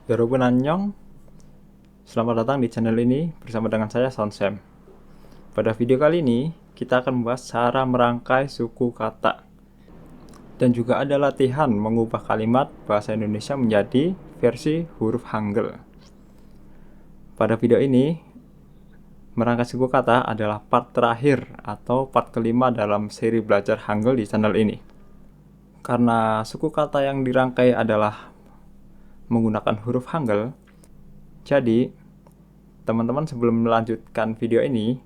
Yorobun Annyeong, selamat datang di channel ini bersama dengan saya Sonsem. Pada video kali ini, kita akan membahas cara merangkai suku kata. Dan juga ada latihan mengubah kalimat bahasa Indonesia menjadi versi huruf Hangul. Pada video ini, merangkai suku kata adalah part terakhir atau part kelima dalam seri belajar Hangul di channel ini. Karena suku kata yang dirangkai adalah menggunakan huruf Hangul, jadi teman-teman sebelum melanjutkan video ini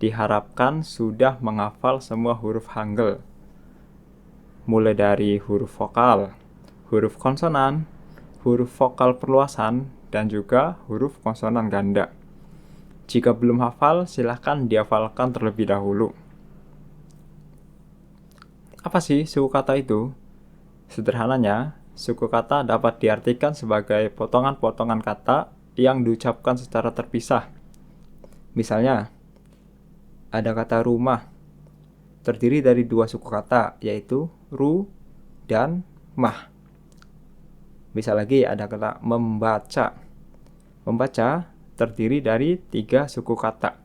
diharapkan sudah menghafal semua huruf Hangul, mulai dari huruf vokal, huruf konsonan, huruf vokal perluasan, dan juga huruf konsonan ganda. Jika belum hafal, silahkan dihafalkan terlebih dahulu. Apa sih suku kata itu? Sederhananya, suku kata dapat diartikan sebagai potongan-potongan kata yang diucapkan secara terpisah. Misalnya, ada kata rumah, terdiri dari dua suku kata, yaitu ru dan mah. Bisa lagi ada kata membaca. Membaca terdiri dari tiga suku kata,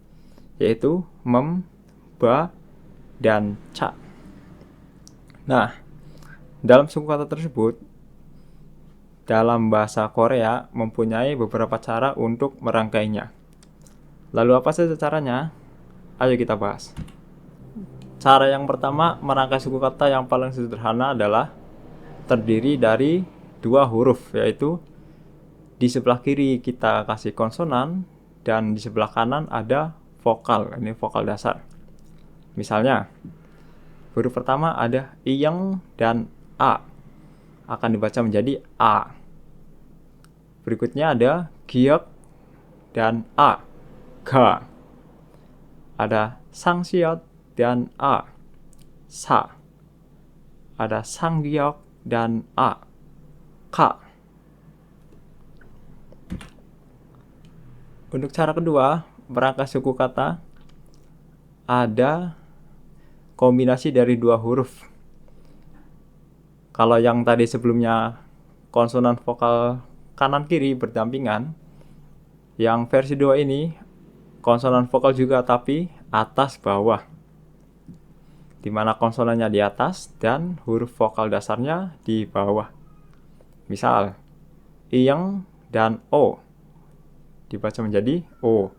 yaitu mem, ba, dan ca. Nah, dalam suku kata tersebut, dalam bahasa Korea mempunyai beberapa cara untuk merangkainya. Lalu apa saja caranya? Ayo kita bahas. Cara yang pertama merangkai suku kata yang paling sederhana adalah terdiri dari dua huruf, yaitu di sebelah kiri kita kasih konsonan dan di sebelah kanan ada vokal. Ini vokal dasar. Misalnya, huruf pertama ada iyeng dan a, akan dibaca menjadi a. Berikutnya ada giok dan a, ga. Ada sangsiot dan a, sa. Ada sanggiok dan a, ka. Untuk cara kedua, merangkai suku kata ada kombinasi dari dua huruf. Kalau yang tadi sebelumnya konsonan vokal kanan kiri berdampingan, yang versi 2 ini konsonan vokal juga tapi atas bawah, dimana konsonannya di atas dan huruf vokal dasarnya di bawah. Misal, iyeng dan o dibaca menjadi o,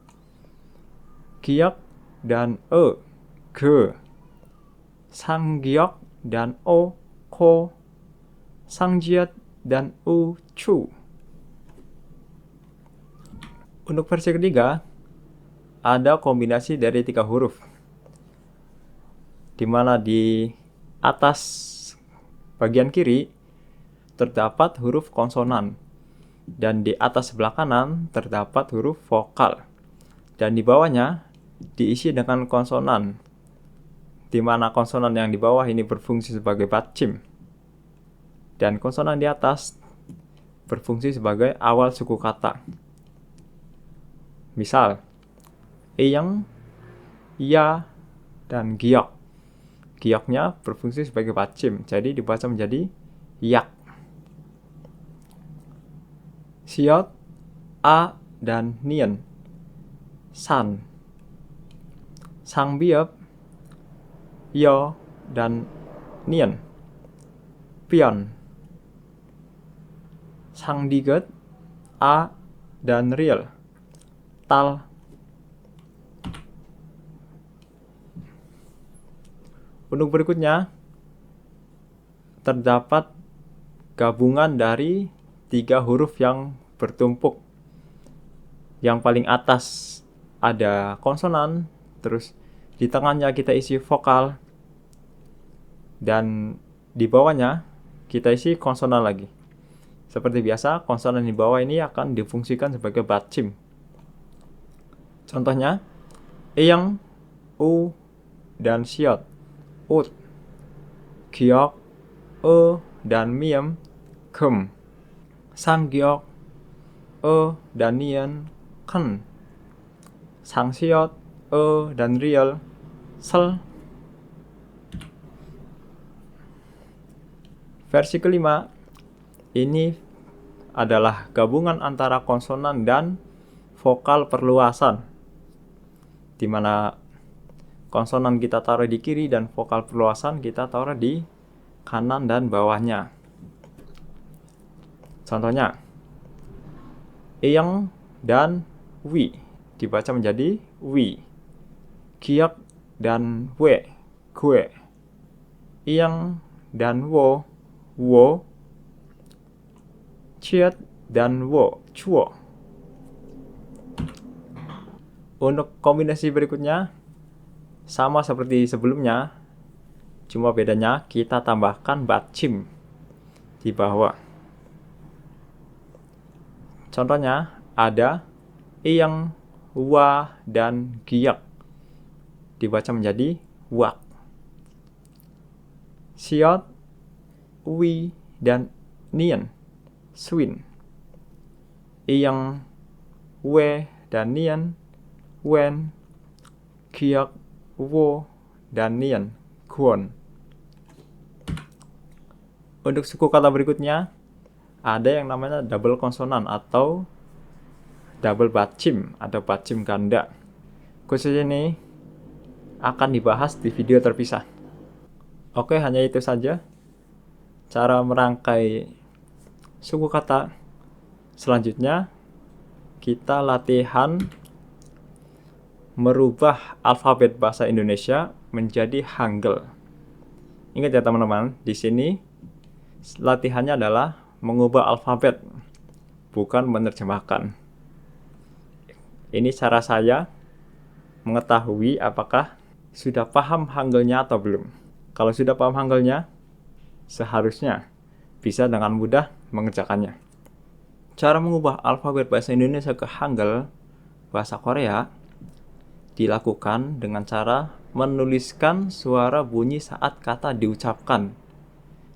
giok dan e, ge, sanggiok dan o, ko, sangjiat dan u, chu. Untuk versi ketiga, ada kombinasi dari tiga huruf, di mana di atas bagian kiri terdapat huruf konsonan, dan di atas sebelah kanan terdapat huruf vokal, dan di bawahnya diisi dengan konsonan, di mana konsonan yang di bawah ini berfungsi sebagai batchim, dan konsonan di atas berfungsi sebagai awal suku kata. Misal, iyeng, ya, dan giok. Gioknya berfungsi sebagai batchim, jadi dibaca menjadi yak. Siot, a, dan nien, san. Sangbiop, yo, dan nien, pion. Sangdiget, a, dan riel, tal. Untuk berikutnya, terdapat gabungan dari tiga huruf yang bertumpuk. Yang paling atas ada konsonan, terus di tengahnya kita isi vokal, dan di bawahnya kita isi konsonan lagi. Seperti biasa, konsonan di bawah ini akan difungsikan sebagai batchim. Contohnya, iyeng, u, dan siot, ut. Giok, e, dan miem, kem. Sanggiok, e, dan nien, ken. Sangsiot, e, dan riel, sel. Versi kelima, ini adalah gabungan antara konsonan dan vokal perluasan, di mana konsonan kita taruh di kiri dan vokal perluasan kita taruh di kanan dan bawahnya. Contohnya, ing dan wi dibaca menjadi wi. Kiak dan we, kue. Ing dan wo, wo. Ciat dan wo, cuo. Untuk kombinasi berikutnya, sama seperti sebelumnya, cuma bedanya kita tambahkan batchim di bawah. Contohnya ada ing, wa, dan giak dibaca menjadi wak. Siot, wi, dan nien, swin. Ing, we, dan nien, wen. Kiak, wo, dan nien, kuon. Untuk suku kata berikutnya, ada yang namanya double konsonan atau double batchim atau batchim ganda. Khusus ini akan dibahas di video terpisah. Oke, hanya itu saja cara merangkai suku kata. Selanjutnya, kita latihan merubah alfabet bahasa Indonesia menjadi Hangul. Ingat ya teman-teman, di sini latihannya adalah mengubah alfabet, bukan menerjemahkan. Ini cara saya mengetahui apakah sudah paham Hangulnya atau belum. Kalau sudah paham Hangulnya, seharusnya bisa dengan mudah mengerjakannya. Cara mengubah alfabet bahasa Indonesia ke Hangul bahasa Korea dilakukan dengan cara menuliskan suara bunyi saat kata diucapkan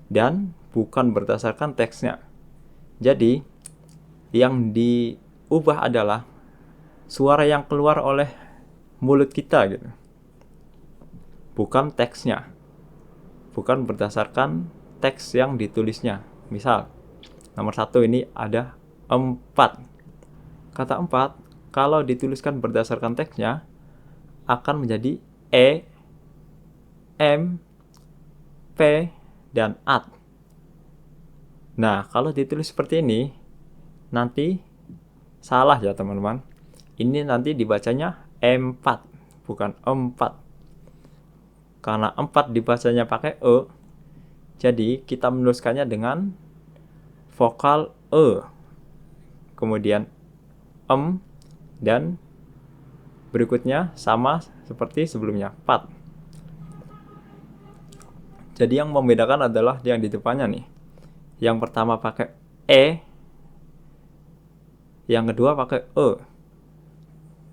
dan bukan berdasarkan teksnya. Jadi, yang diubah adalah suara yang keluar oleh mulut kita gitu. Bukan teksnya. Bukan berdasarkan teks yang ditulisnya. Misal, nomor 1 ini ada 4. Kata 4, kalau dituliskan berdasarkan teksnya, akan menjadi E, M, P, dan AT. Nah, kalau ditulis seperti ini, nanti salah ya teman-teman. Ini nanti dibacanya M4, bukan 4. Karena 4 dibacanya pakai E, jadi kita menuliskannya dengan vokal E. Kemudian dan berikutnya sama seperti sebelumnya, 4. Jadi yang membedakan adalah yang di depannya nih. Yang pertama pakai E, yang kedua pakai E.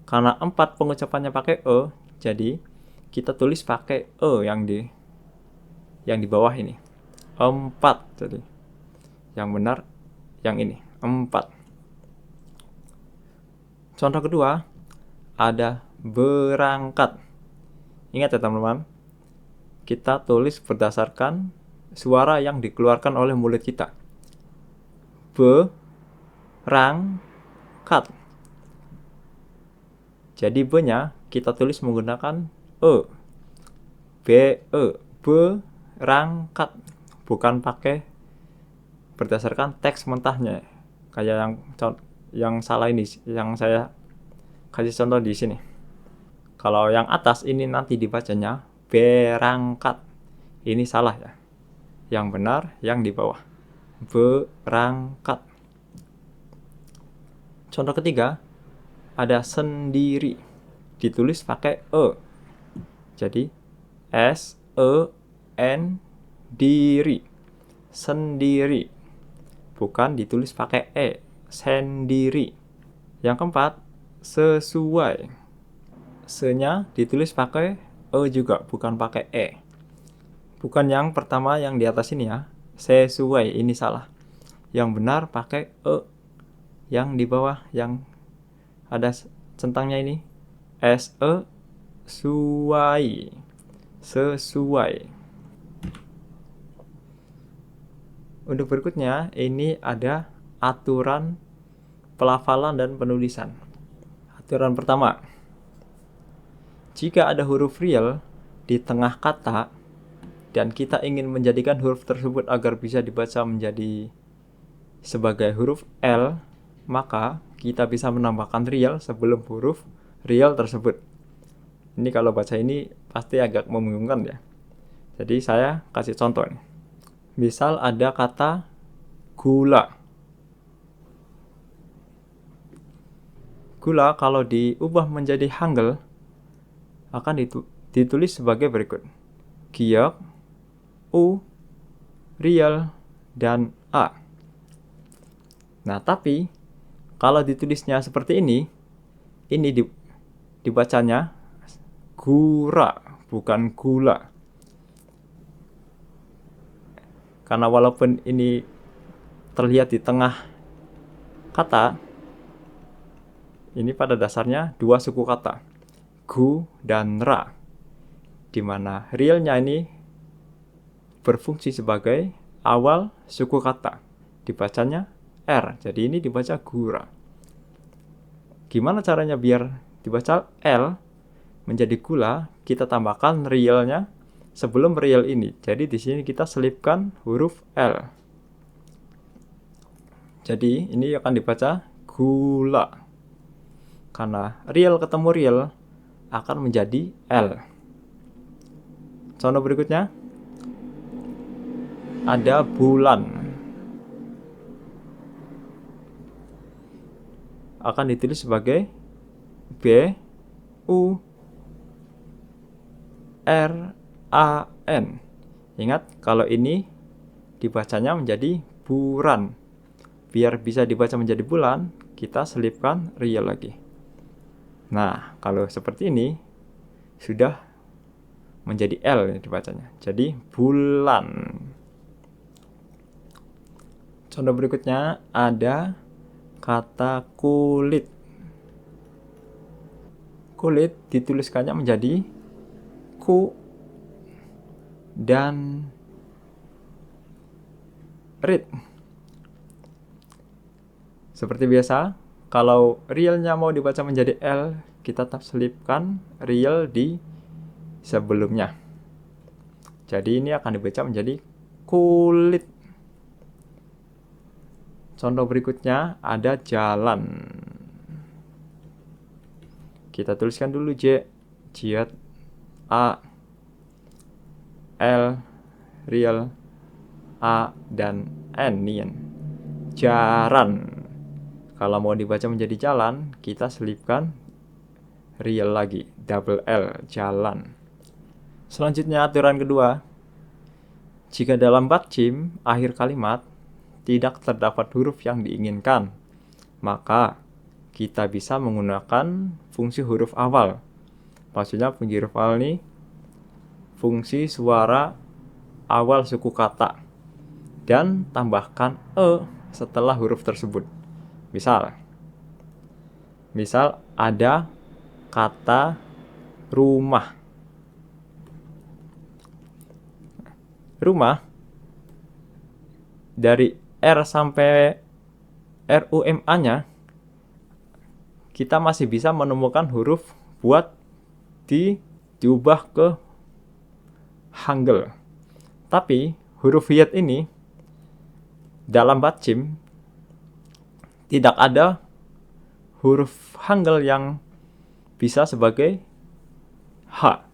Karena 4 pengucapannya pakai E, jadi kita tulis pakai E yang di bawah ini. 4. Jadi yang benar yang ini, 4. Contoh kedua, ada berangkat. Ingat ya teman-teman, kita tulis berdasarkan suara yang dikeluarkan oleh mulut kita. Berangkat. Jadi B-nya kita tulis menggunakan E. B-E. Berangkat. Bukan pakai berdasarkan teks mentahnya. Kayak yang salah ini, yang saya kasih contoh di sini. Kalau yang atas ini nanti dibacanya berangkat. Ini salah ya. Yang benar yang di bawah. Berangkat. Contoh ketiga, ada sendiri. Ditulis pakai E. Jadi S-E-N-diri. Sendiri. Bukan ditulis pakai E. Sendiri. Yang keempat, sesuai. Se-nya ditulis pakai E juga, bukan pakai E. Bukan yang pertama yang di atas ini ya. Sesuai, ini salah. Yang benar pakai E. Yang di bawah yang ada centangnya ini. S-E, suai. Sesuai. Untuk berikutnya, ini ada aturan pelafalan dan penulisan. Aturan pertama, jika ada huruf real di tengah kata dan kita ingin menjadikan huruf tersebut agar bisa dibaca menjadi sebagai huruf L, maka kita bisa menambahkan real sebelum huruf real tersebut. Ini kalau baca ini pasti agak membingungkan ya. Jadi saya kasih contoh nih. Misal ada kata gula. Gula kalau diubah menjadi Hangul akan ditulis sebagai berikut. Giok, U, real, dan A. Nah, tapi kalau ditulisnya seperti ini dibacanya gura, bukan gula. Karena walaupun ini terlihat di tengah kata, ini pada dasarnya dua suku kata, gu dan ra, di mana realnya ini berfungsi sebagai awal suku kata, dibacanya R, jadi ini dibaca gura. Gimana caranya biar dibaca L menjadi gula? Kita tambahkan realnya sebelum real ini. Jadi di sini kita selipkan huruf L. Jadi ini akan dibaca gula. Karena real ketemu real akan menjadi L. Contoh berikutnya, ada bulan. Akan ditulis sebagai B, U, R, A, N. Ingat, kalau ini dibacanya menjadi buran. Biar bisa dibaca menjadi bulan, kita selipkan real lagi. Nah, kalau seperti ini, sudah menjadi L dibacanya. Jadi, bulan. Contoh berikutnya, ada kata kulit. Kulit dituliskannya menjadi ku dan rit. Seperti biasa, kalau realnya mau dibaca menjadi L, kita tetap selipkan real di sebelumnya. Jadi ini akan dibaca menjadi kulit. Contoh berikutnya ada jalan. Kita tuliskan dulu J, jiat, A, L, real, A, dan N, nian. Jaran. Kalau mau dibaca menjadi jalan, kita selipkan real lagi, double L, jalan. Selanjutnya aturan kedua, jika dalam batchim akhir kalimat tidak terdapat huruf yang diinginkan, maka kita bisa menggunakan fungsi huruf awal. Maksudnya fungsi huruf awal ini fungsi suara awal suku kata dan tambahkan e setelah huruf tersebut. Misal ada kata rumah. Rumah dari R sampai RUMA-nya kita masih bisa menemukan huruf buat diubah ke Hangul. Tapi huruf hiat ini dalam batchim tidak ada huruf Hangul yang bisa sebagai H.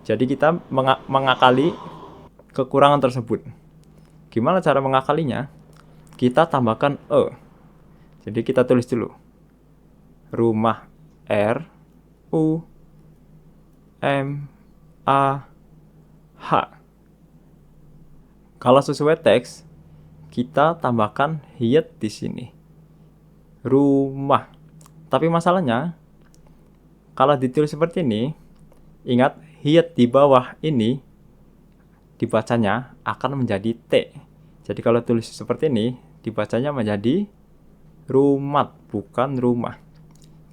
Jadi kita mengakali kekurangan tersebut. Gimana cara mengakalinya? Kita tambahkan E. Jadi kita tulis dulu. Rumah R, U, M, A, H. Kalau sesuai teks, kita tambahkan hiat di sini. Rumah. Tapi masalahnya, kalau ditulis seperti ini, ingat hiat di bawah ini dibacanya akan menjadi T. Jadi kalau tulis seperti ini, dibacanya menjadi rumat, bukan rumah.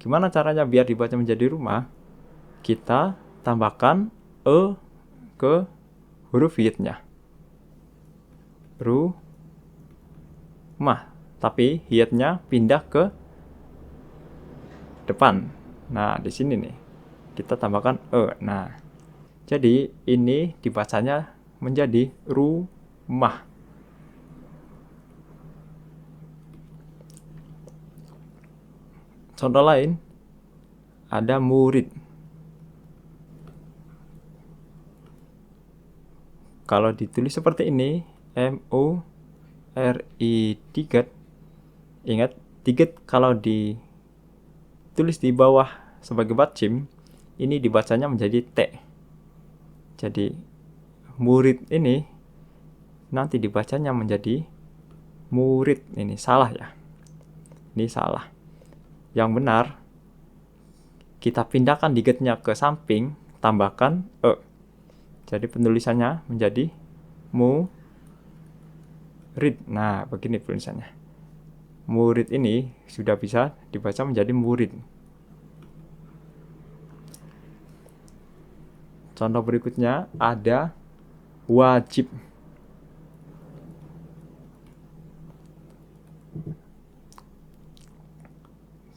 Gimana caranya biar dibaca menjadi rumah? Kita tambahkan E ke huruf hiatnya. Rumah. tapi hiatnya pindah ke depan. Nah, di sini nih kita tambahkan e. Nah, jadi ini dibacanya menjadi rumah. Contoh lain ada murid. Kalau ditulis seperti ini, M-U-R-I-D, ingat, tiget kalau ditulis di bawah sebagai batchim, ini dibacanya menjadi T. Jadi murid ini nanti dibacanya menjadi murid. Ini salah ya. Ini salah. Yang benar, kita pindahkan digetnya ke samping, tambahkan e. Jadi penulisannya menjadi murid. Nah, begini tulisannya. Murid ini sudah bisa dibaca menjadi murid. Contoh berikutnya ada wajib.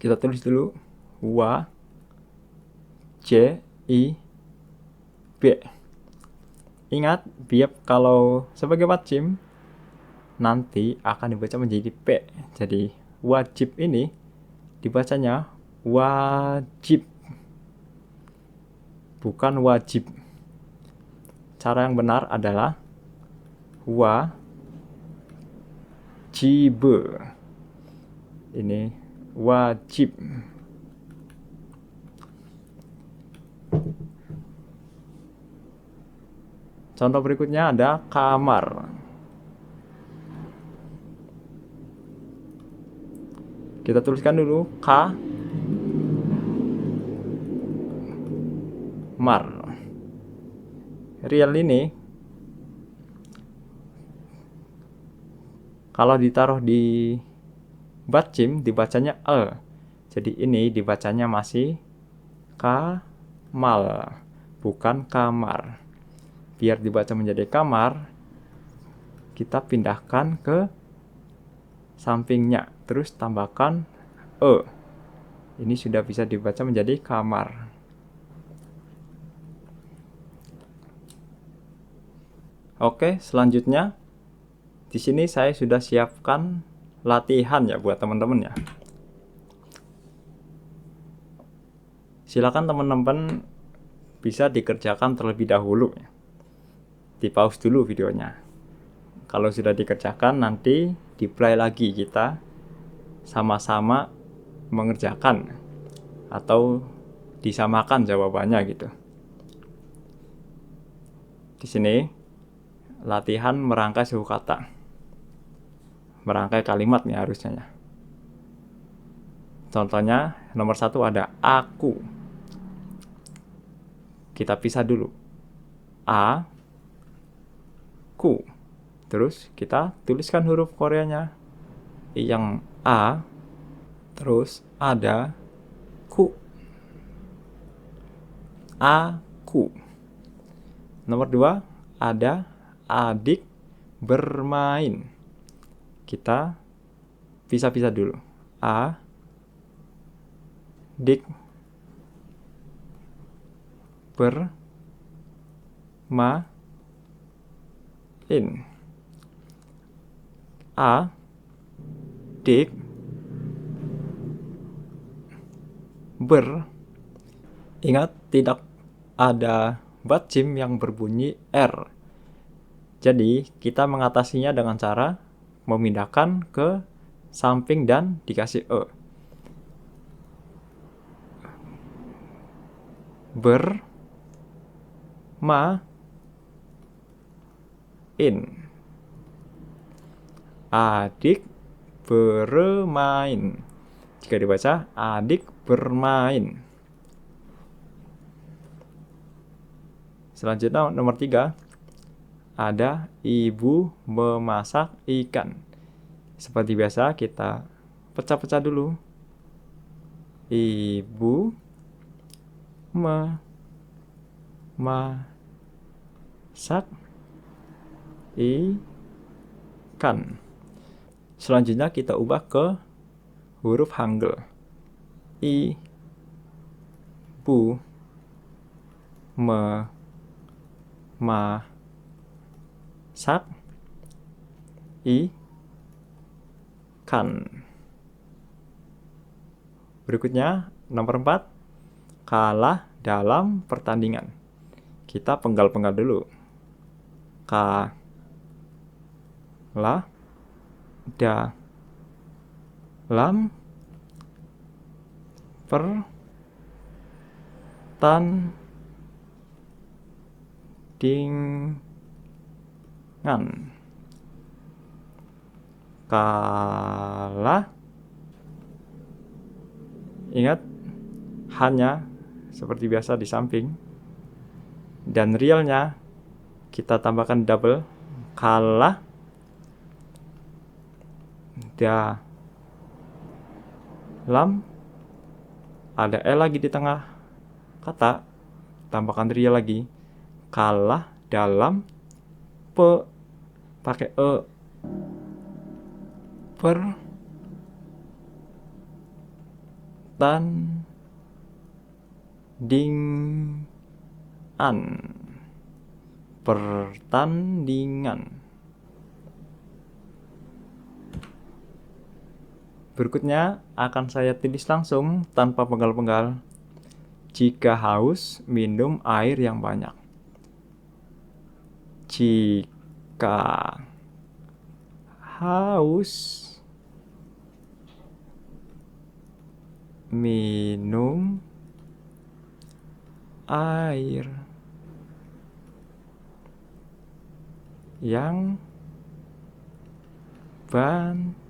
Kita tulis dulu W-J-I-B. Ingat, biap kalau sebagai batchim nanti akan dibaca menjadi P. Jadi wajib ini dibacanya wajib, bukan wajib. Cara yang benar adalah wajib. Ini wajib. Contoh berikutnya ada kamar. Kita tuliskan dulu mar. Real ini kalau ditaruh di batchim dibacanya e. Jadi ini dibacanya masih kamal, bukan kamar. Biar dibaca menjadi kamar, kita pindahkan ke sampingnya, terus tambahkan e. Ini sudah bisa dibaca menjadi kamar. Oke, selanjutnya di sini saya sudah siapkan latihan ya buat teman-teman ya. Silakan teman-teman bisa dikerjakan terlebih dahulu ya. Di pause dulu videonya. Kalau sudah dikerjakan, nanti di play lagi, kita sama-sama mengerjakan atau disamakan jawabannya gitu. Di sini latihan merangkai suku kata, merangkai kalimat nih harusnya ya. Contohnya nomor 1 ada aku. Kita pisah dulu. A, ku. Terus kita tuliskan huruf Koreanya. Yang A, terus ada ku. Aku. Nomor 2 ada adik bermain. Kita pisah-pisah dulu. Adik bermain. Adik ingat, tidak ada batchim yang berbunyi R. Jadi kita mengatasinya dengan cara memindahkan ke samping dan dikasih e. Bermain. Adik bermain. Jika dibaca adik bermain. Selanjutnya nomor 3 ada ibu memasak ikan. Seperti biasa kita pecah-pecah dulu. Ibu memasak ikan. Selanjutnya kita ubah ke huruf Hangul. I, bu, me, ma, sak, i, kan. Berikutnya nomor 4, kalah dalam pertandingan. Kita penggal-penggal dulu. Ka, la, da, lam, per, tan, ding, ngan. Kalah. Ingat, hanya seperti biasa di samping. Dan realnya kita tambahkan double. Kalah. Da, lam. Ada E lagi di tengah kata. Tambahkan real lagi. Kalah dalam pe. Pakai E. Per. Tan. Ding. An. Pertandingan. Berikutnya akan saya tulis langsung tanpa penggal-penggal. Jika haus, minum air yang banyak. Jika haus, minum air yang banyak.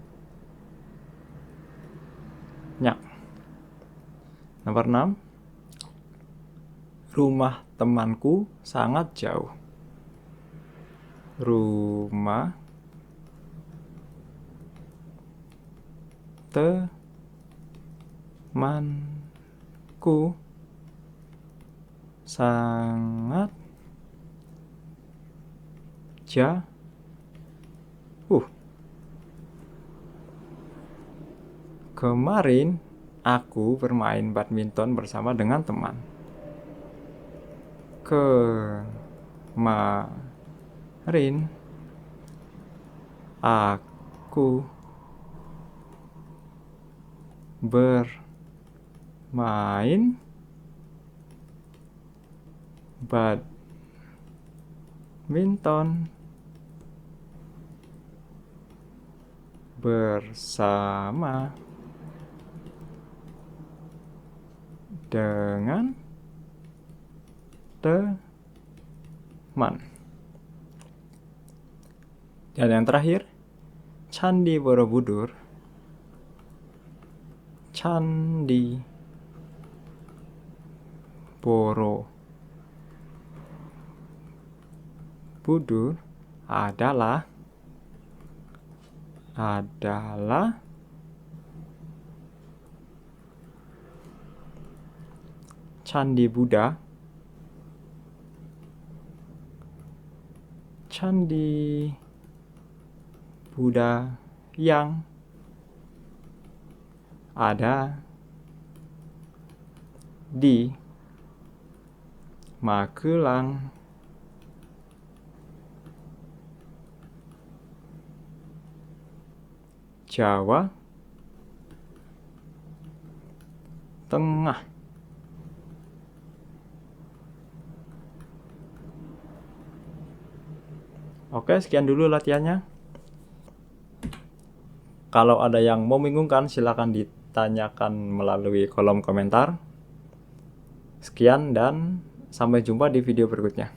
Nomor 6. Rumah temanku sangat jauh. Rumah temanku sangat jauh. Kemarin aku bermain badminton bersama dengan teman. Kemarin aku bermain badminton bersama dengan teman. Dan yang terakhir, Candi Borobudur. Candi Borobudur adalah Candi Buddha, Candi Buddha yang ada di Magelang, Jawa Tengah. Oke, sekian dulu latihannya. Kalau ada yang membingungkan, silakan ditanyakan melalui kolom komentar. Sekian dan sampai jumpa di video berikutnya.